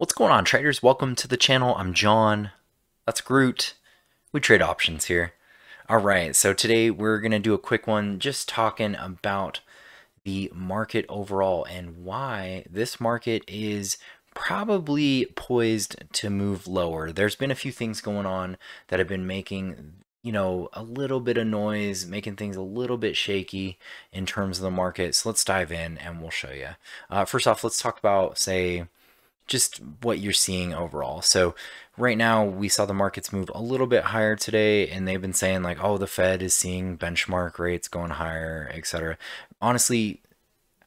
What's going on, traders? Welcome to the channel. I'm John. That's Groot. We trade options here. All right, so today we're going to do a quick one just talking about the market overall and why this market is probably poised to move lower. There's been a few things going on that have been making a little bit of noise, making things a little bit shaky in terms of the market. So let's dive in and we'll show you. First off, let's talk about, say, just what you're seeing overall. So right now we saw the markets move a little bit higher today, and they've been saying like, oh, the Fed is seeing benchmark rates going higher, etc. Honestly,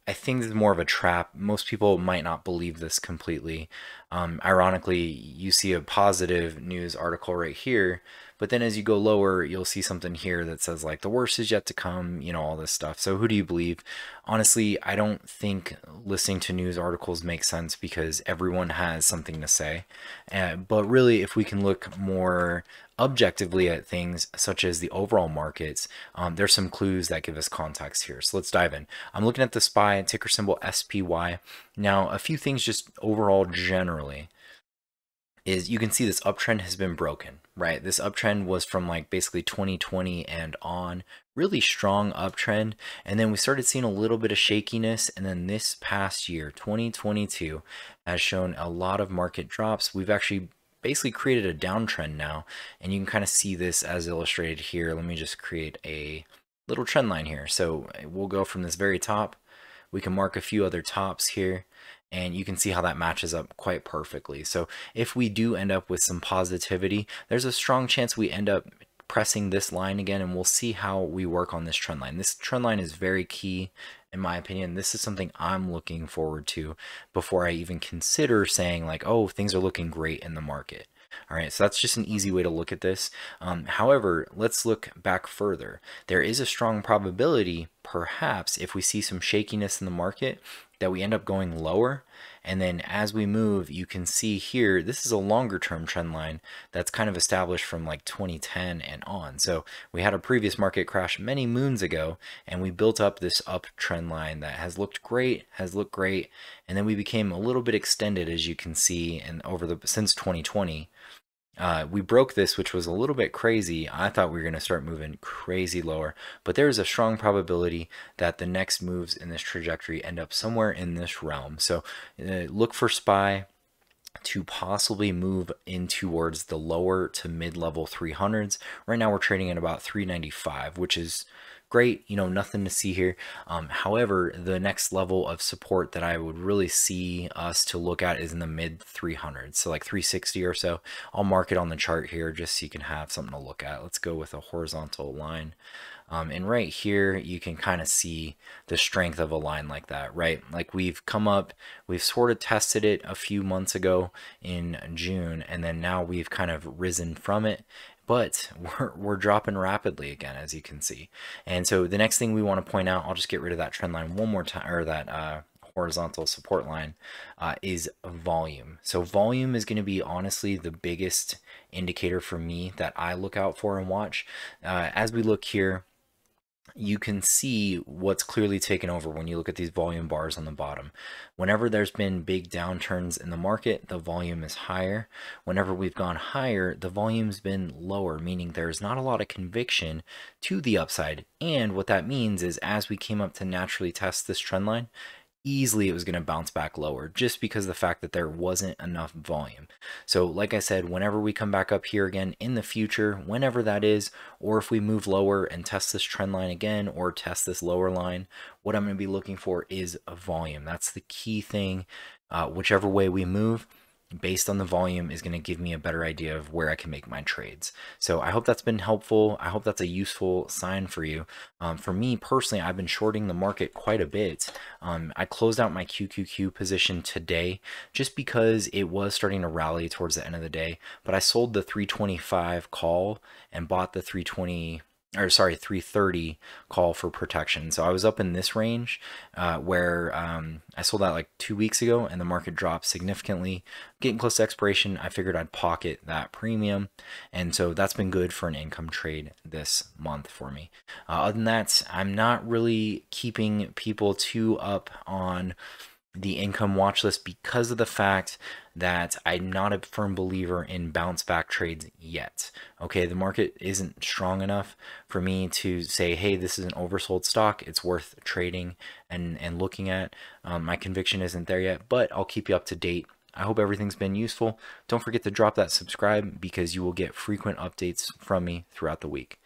I think this is more of a trap. Most people might not believe this completely. Ironically, you see a positive news article right here, but then as you go lower, you'll see something here that says like the worst is yet to come, all this stuff. So who do you believe? Honestly, I don't think listening to news articles makes sense because everyone has something to say. But really, if we can look more objectively at things such as the overall markets, there's some clues that give us context here. So let's dive in. I'm looking at the SPY, ticker symbol SPY. Now, a few things just overall generally is you can see this uptrend has been broken, right? This uptrend was from like basically 2020 and on, really strong uptrend. And then we started seeing a little bit of shakiness. And then this past year, 2022, has shown a lot of market drops. We've actually basically created a downtrend now, and you can kind of see this as illustrated here. Let me just create a little trend line here. So we'll go from this very top. We can mark a few other tops here, and you can see how that matches up quite perfectly. So if we do end up with some positivity, there's a strong chance we end up pressing this line again, and we'll see how we work on this trend line. This trend line is very key in my opinion. This is something I'm looking forward to before I even consider saying like, oh, things are looking great in the market. All right, so that's just an easy way to look at this. However, let's look back further. There is a strong probability, perhaps, if we see some shakiness in the market, that we end up going lower. And then as we move, you can see here, this is a longer term trend line that's kind of established from like 2010 and on. So we had a previous market crash many moons ago, and we built up this uptrend line that has looked great, and then we became a little bit extended, as you can see, and since 2020. We broke this, which was a little bit crazy. I thought we were going to start moving crazy lower, but there is a strong probability that the next moves in this trajectory end up somewhere in this realm. So look for SPY to possibly move in towards the lower to mid-level 300s. Right now we're trading at about 395, which is great, nothing to see here. However, the next level of support that I would really see us to look at is in the mid 300s, so like 360 or so. I'll mark it on the chart here just so you can have something to look at. Let's go with a horizontal line. And right here, you can kind of see the strength of a line like that, right? Like we've come up, we've sort of tested it a few months ago in June, and then now we've kind of risen from it, but we're dropping rapidly again, as you can see. And so the next thing we want to point out, I'll just get rid of that trend line one more time, or that horizontal support line, is volume. So volume is going to be honestly the biggest indicator for me that I look out for and watch. As we look here, you can see what's clearly taken over when you look at these volume bars on the bottom. Whenever there's been big downturns in the market, the volume is higher. Whenever we've gone higher, the volume's been lower, meaning there's not a lot of conviction to the upside. And what that means is as we came up to naturally test this trend line, easily it was going to bounce back lower just because of the fact that there wasn't enough volume. So like I said, whenever we come back up here again in the future, whenever that is, or if we move lower and test this trend line again or test this lower line, what I'm going to be looking for is a volume. That's the key thing. Whichever way we move, based on the volume, is going to give me a better idea of where I can make my trades. So I hope that's been helpful. I hope that's a useful sign for you. For me personally, I've been shorting the market quite a bit. I closed out my QQQ position today just because it was starting to rally towards the end of the day, but I sold the 325 call and bought the 330 call for protection. So I was up in this range where I sold that like 2 weeks ago, and the market dropped significantly. Getting close to expiration, I figured I'd pocket that premium, and so that's been good for an income trade this month for me. Other than that, I'm not really keeping people too up on the income watch list because of the fact that I'm not a firm believer in bounce back trades yet. Okay, the market isn't strong enough for me to say, hey, this is an oversold stock, it's worth trading and looking at. My conviction isn't there yet, but I'll keep you up to date. I hope everything's been useful. Don't forget to drop that subscribe because you will get frequent updates from me throughout the week.